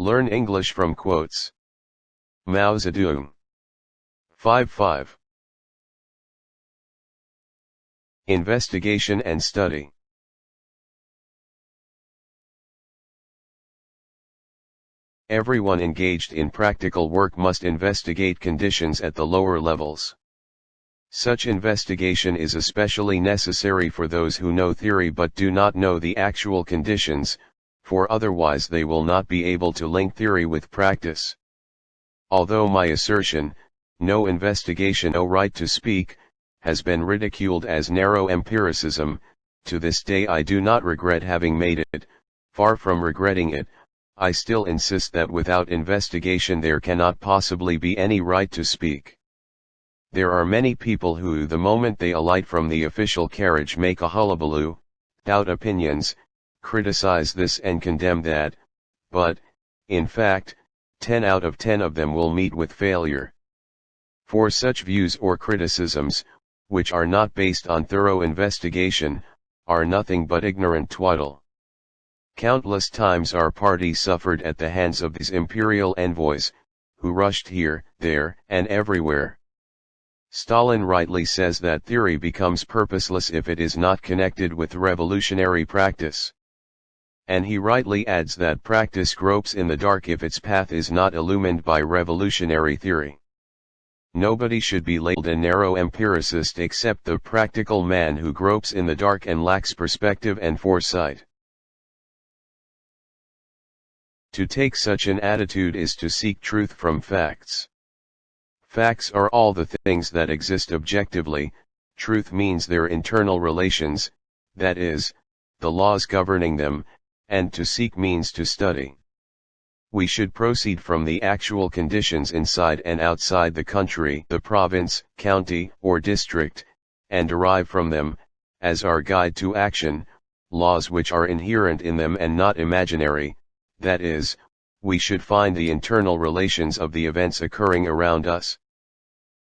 Learn English from quotes. Mao Zedong. 5.5. Investigation and study. Everyone engaged in practical work must investigate conditions at the lower levels. Such investigation is especially necessary for those who know theory but do not know the actual conditions, for otherwise they will not be able to link theory with practice. Although my assertion, "no investigation, no right to speak," has been ridiculed as narrow empiricism, to this day I do not regret having made it. Far from regretting it, I still insist that without investigation there cannot possibly be any right to speak. There are many people who, the moment they alight from the official carriage, make a hullabaloo, doubt opinions, criticize this and condemn that, but, in fact, 10 out of 10 of them will meet with failure. For such views or criticisms, which are not based on thorough investigation, are nothing but ignorant twaddle. Countless times our party suffered at the hands of these imperial envoys, who rushed here, there, and everywhere. Stalin rightly says that theory becomes purposeless if it is not connected with revolutionary practice. And he rightly adds that practice gropes in the dark if its path is not illumined by revolutionary theory. Nobody should be labeled a narrow empiricist except the practical man who gropes in the dark and lacks perspective and foresight. To take such an attitude is to seek truth from facts. Facts are all the things that exist objectively, truth means their internal relations, that is, the laws governing them, and to seek means to study. We should proceed from the actual conditions inside and outside the country, the province, county, or district, and derive from them, as our guide to action, laws which are inherent in them and not imaginary, that is, we should find the internal relations of the events occurring around us.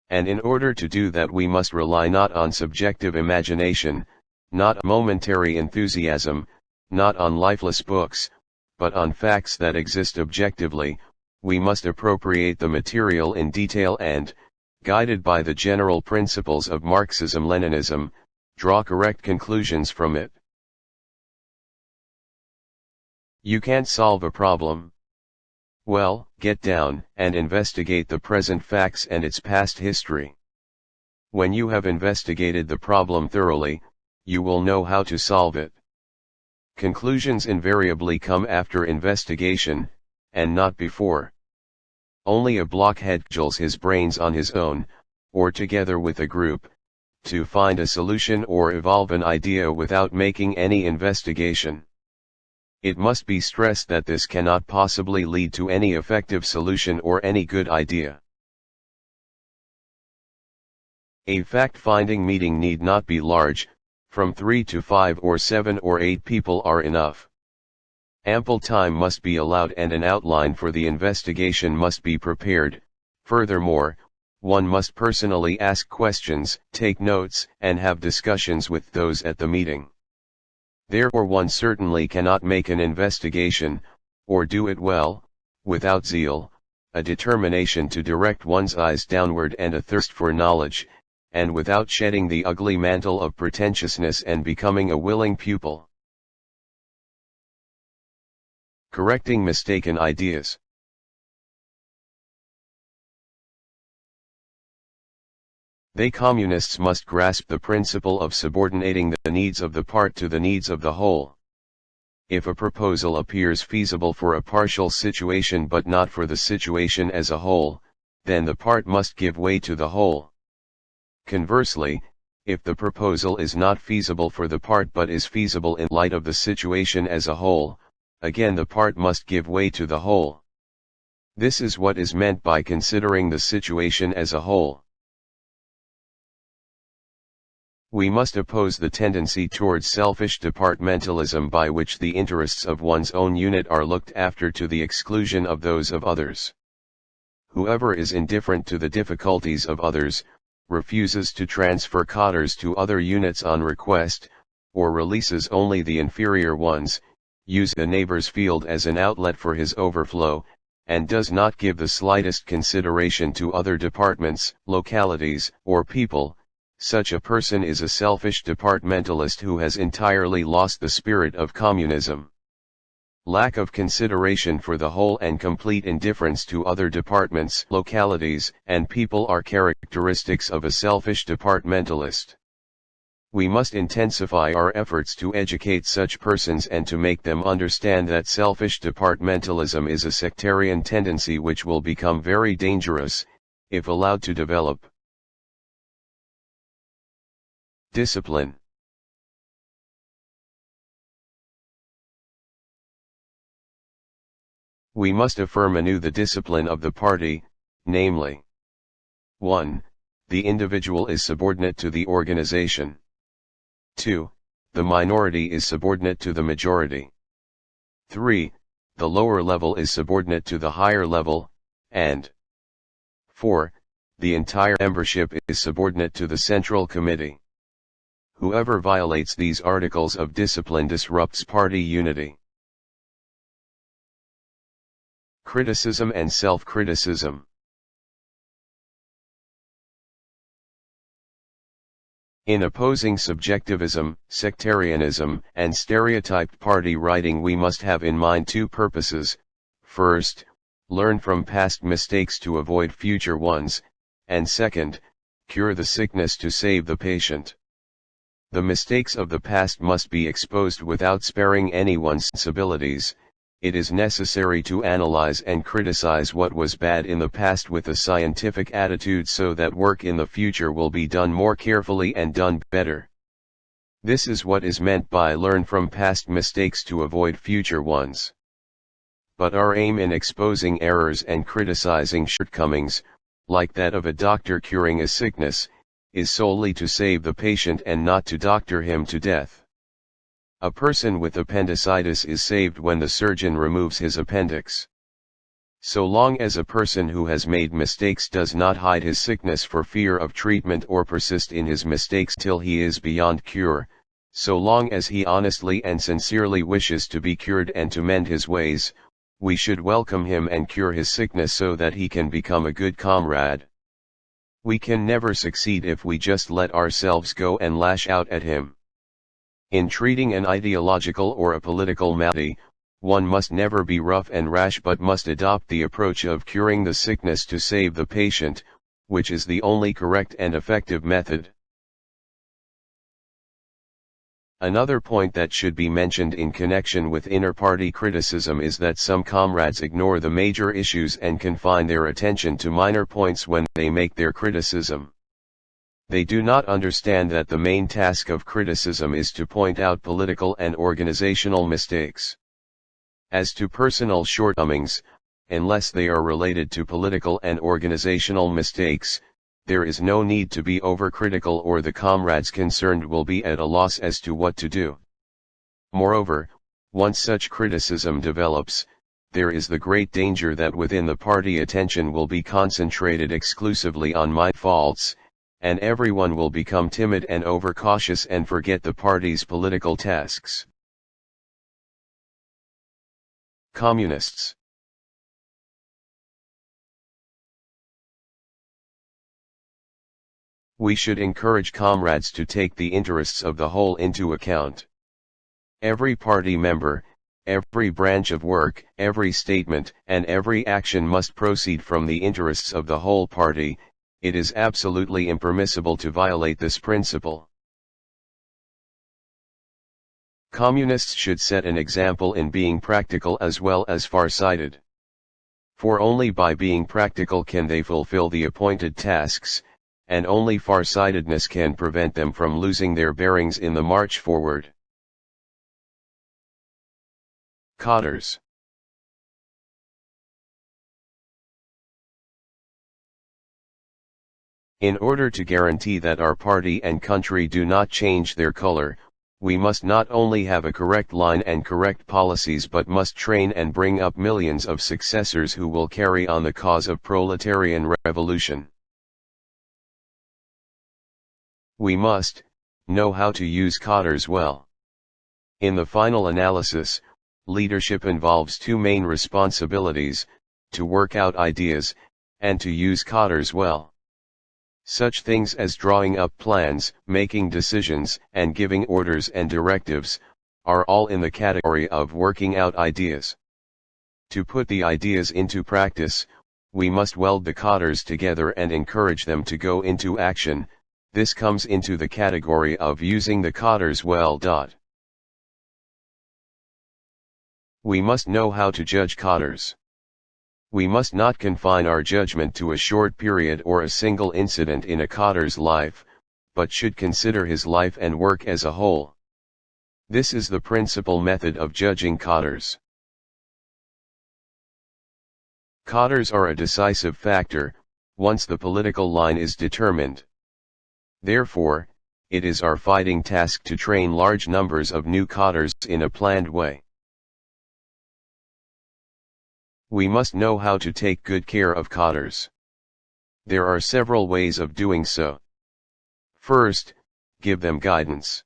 And in order to do that we must rely not on subjective imagination, not momentary enthusiasm, not on lifeless books, but on facts that exist objectively. We must appropriate the material in detail and, guided by the general principles of Marxism-Leninism, draw correct conclusions from it. You can't solve a problem? Well, get down and investigate the present facts and its past history. When you have investigated the problem thoroughly, you will know how to solve it. Conclusions invariably come after investigation, and not before. Only a blockhead jolts his brains on his own, or together with a group, to find a solution or evolve an idea without making any investigation. It must be stressed that this cannot possibly lead to any effective solution or any good idea. A fact-finding meeting need not be large. From 3 to 5 or 7 or 8 people are enough. Ample time must be allowed and an outline for the investigation must be prepared. Furthermore, one must personally ask questions, take notes, and have discussions with those at the meeting. Therefore one certainly cannot make an investigation, or do it well, without zeal, a determination to direct one's eyes downward and a thirst for knowledge, and without shedding the ugly mantle of pretentiousness and becoming a willing pupil. Correcting mistaken ideas. They communists must grasp the principle of subordinating the needs of the part to the needs of the whole. If a proposal appears feasible for a partial situation but not for the situation as a whole, then the part must give way to the whole. Conversely, if the proposal is not feasible for the part but is feasible in light of the situation as a whole, again the part must give way to the whole. This is what is meant by considering the situation as a whole. We must oppose the tendency towards selfish departmentalism by which the interests of one's own unit are looked after to the exclusion of those of others. Whoever is indifferent to the difficulties of others, refuses to transfer cadres to other units on request, or releases only the inferior ones, use a neighbor's field as an outlet for his overflow, and does not give the slightest consideration to other departments, localities, or people, such a person is a selfish departmentalist who has entirely lost the spirit of communism. Lack of consideration for the whole and complete indifference to other departments, localities, and people are characteristics of a selfish departmentalist. We must intensify our efforts to educate such persons and to make them understand that selfish departmentalism is a sectarian tendency which will become very dangerous, if allowed to develop. Discipline. We must affirm anew the discipline of the party, namely: 1. The individual is subordinate to the organization. 2. The minority is subordinate to the majority. 3. The lower level is subordinate to the higher level, and 4. The entire membership is subordinate to the Central Committee. Whoever violates these articles of discipline disrupts party unity. Criticism and self-criticism. In opposing subjectivism, sectarianism, and stereotyped party writing, we must have in mind two purposes: first, learn from past mistakes to avoid future ones, and second, cure the sickness to save the patient. The mistakes of the past must be exposed without sparing anyone's sensibilities. It is necessary to analyze and criticize what was bad in the past with a scientific attitude so that work in the future will be done more carefully and done better. This is what is meant by learn from past mistakes to avoid future ones. But our aim in exposing errors and criticizing shortcomings, like that of a doctor curing a sickness, is solely to save the patient and not to doctor him to death. A person with appendicitis is saved when the surgeon removes his appendix. So long as a person who has made mistakes does not hide his sickness for fear of treatment or persist in his mistakes till he is beyond cure, so long as he honestly and sincerely wishes to be cured and to mend his ways, we should welcome him and cure his sickness so that he can become a good comrade. We can never succeed if we just let ourselves go and lash out at him. In treating an ideological or a political malady, one must never be rough and rash but must adopt the approach of curing the sickness to save the patient, which is the only correct and effective method. Another point that should be mentioned in connection with inter-party criticism is that some comrades ignore the major issues and confine their attention to minor points when they make their criticism. They do not understand that the main task of criticism is to point out political and organizational mistakes. As to personal shortcomings, unless they are related to political and organizational mistakes, there is no need to be overcritical, or the comrades concerned will be at a loss as to what to do. Moreover, once such criticism develops, there is the great danger that within the party attention will be concentrated exclusively on my faults, and everyone will become timid and overcautious and forget the party's political tasks. Communists. We should encourage comrades to take the interests of the whole into account. Every party member, every branch of work, every statement, and every action must proceed from the interests of the whole party. It is absolutely impermissible to violate this principle. Communists should set an example in being practical as well as far-sighted. For only by being practical can they fulfill the appointed tasks, and only far-sightedness can prevent them from losing their bearings in the march forward. Codders. In order to guarantee that our party and country do not change their color, we must not only have a correct line and correct policies but must train and bring up millions of successors who will carry on the cause of proletarian revolution. We must know how to use codders well. In the final analysis, leadership involves two main responsibilities: to work out ideas, and to use cadres well. Such things as drawing up plans, making decisions, and giving orders and directives, are all in the category of working out ideas. To put the ideas into practice, we must weld the cadres together and encourage them to go into action. This comes into the category of using the cadres well. We must know how to judge cadres. We must not confine our judgment to a short period or a single incident in a cadre's life, but should consider his life and work as a whole. This is the principal method of judging cadres. Cadres are a decisive factor, once the political line is determined. Therefore, it is our fighting task to train large numbers of new cadres in a planned way. We must know how to take good care of cadres. There are several ways of doing so. First, give them guidance.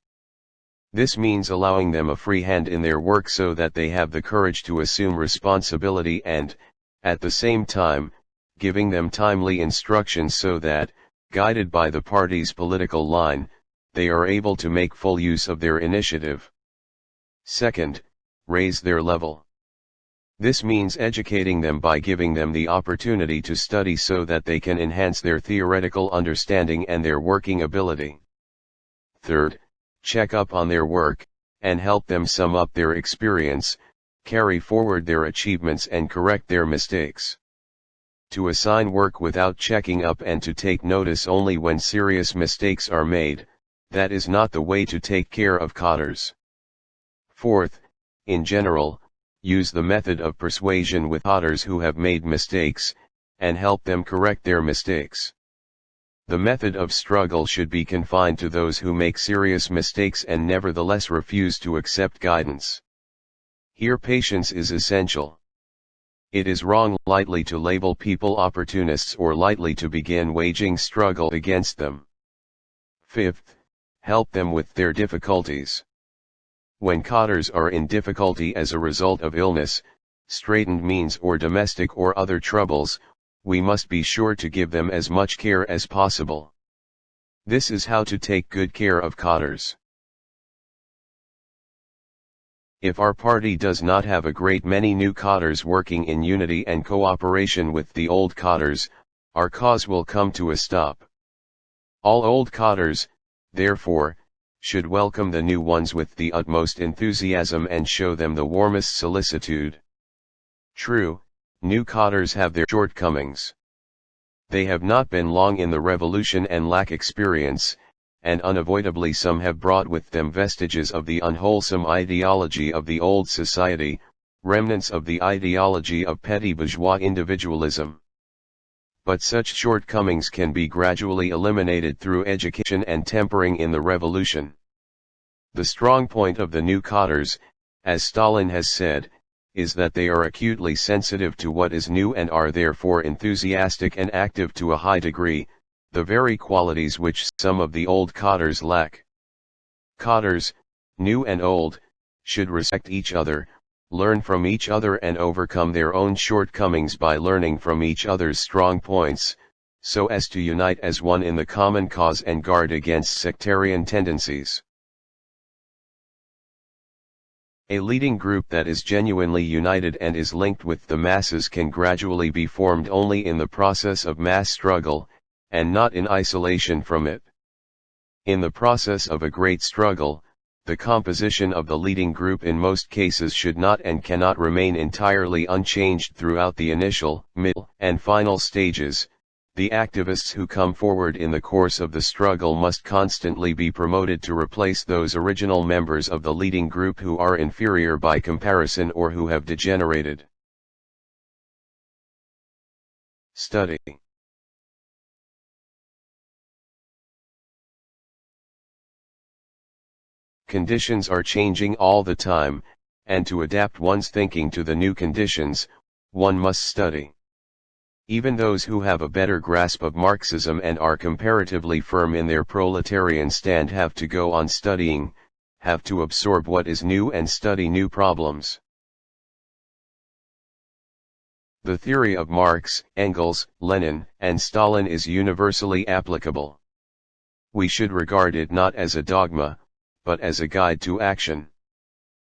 This means allowing them a free hand in their work so that they have the courage to assume responsibility and, at the same time, giving them timely instructions so that, guided by the party's political line, they are able to make full use of their initiative. Second, raise their level. This means educating them by giving them the opportunity to study so that they can enhance their theoretical understanding and their working ability. Third, check up on their work, and help them sum up their experience, carry forward their achievements and correct their mistakes. To assign work without checking up and to take notice only when serious mistakes are made, that is not the way to take care of cadres. Fourth, in general, use the method of persuasion with cadres who have made mistakes, and help them correct their mistakes. The method of struggle should be confined to those who make serious mistakes and nevertheless refuse to accept guidance. Here patience is essential. It is wrong lightly to label people opportunists or lightly to begin waging struggle against them. Fifth, help them with their difficulties. When cadres are in difficulty as a result of illness, straitened means or domestic or other troubles, we must be sure to give them as much care as possible. This is how to take good care of cadres. If our party does not have a great many new cadres working in unity and cooperation with the old cadres, our cause will come to a stop. All old cadres, therefore, should welcome the new ones with the utmost enthusiasm and show them the warmest solicitude. True, new cadres have their shortcomings. They have not been long in the revolution and lack experience, and unavoidably some have brought with them vestiges of the unwholesome ideology of the old society, remnants of the ideology of petty bourgeois individualism. But such shortcomings can be gradually eliminated through education and tempering in the revolution. The strong point of the new cadres, as Stalin has said, is that they are acutely sensitive to what is new and are therefore enthusiastic and active to a high degree, the very qualities which some of the old cadres lack. Cadres, new and old, should respect each other, learn from each other and overcome their own shortcomings by learning from each other's strong points, so as to unite as one in the common cause and guard against sectarian tendencies. A leading group that is genuinely united and is linked with the masses can gradually be formed only in the process of mass struggle, and not in isolation from it. In the process of a great struggle, the composition of the leading group in most cases should not and cannot remain entirely unchanged throughout the initial, middle, and final stages. The activists who come forward in the course of the struggle must constantly be promoted to replace those original members of the leading group who are inferior by comparison or who have degenerated. Study. Conditions are changing all the time, and to adapt one's thinking to the new conditions, one must study. Even those who have a better grasp of Marxism and are comparatively firm in their proletarian stand have to go on studying, have to absorb what is new and study new problems. The theory of Marx, Engels, Lenin, and Stalin is universally applicable. We should regard it not as a dogma, but as a guide to action.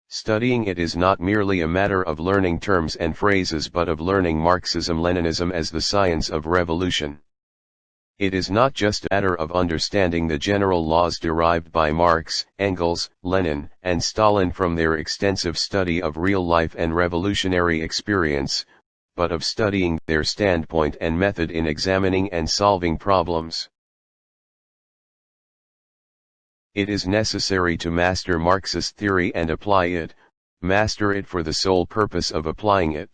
Studying it is not merely a matter of learning terms and phrases but of learning Marxism-Leninism as the science of revolution. It is not just a matter of understanding the general laws derived by Marx, Engels, Lenin, and Stalin from their extensive study of real life and revolutionary experience, but of studying their standpoint and method in examining and solving problems. It is necessary to master Marxist theory and apply it, master it for the sole purpose of applying it.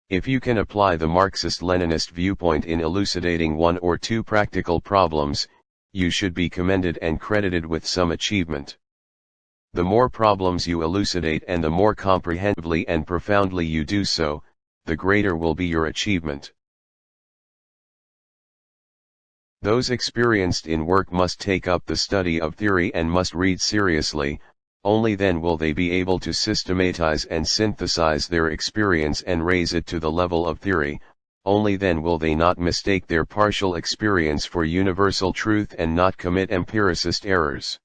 If you can apply the Marxist-Leninist viewpoint in elucidating one or two practical problems, you should be commended and credited with some achievement. The more problems you elucidate and the more comprehensively and profoundly you do so, the greater will be your achievement. Those experienced in work must take up the study of theory and must read seriously. Only then will they be able to systematize and synthesize their experience and raise it to the level of theory. Only then will they not mistake their partial experience for universal truth and not commit empiricist errors.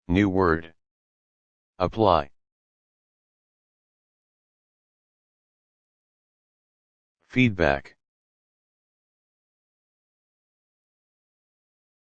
New word. Apply. Feedback.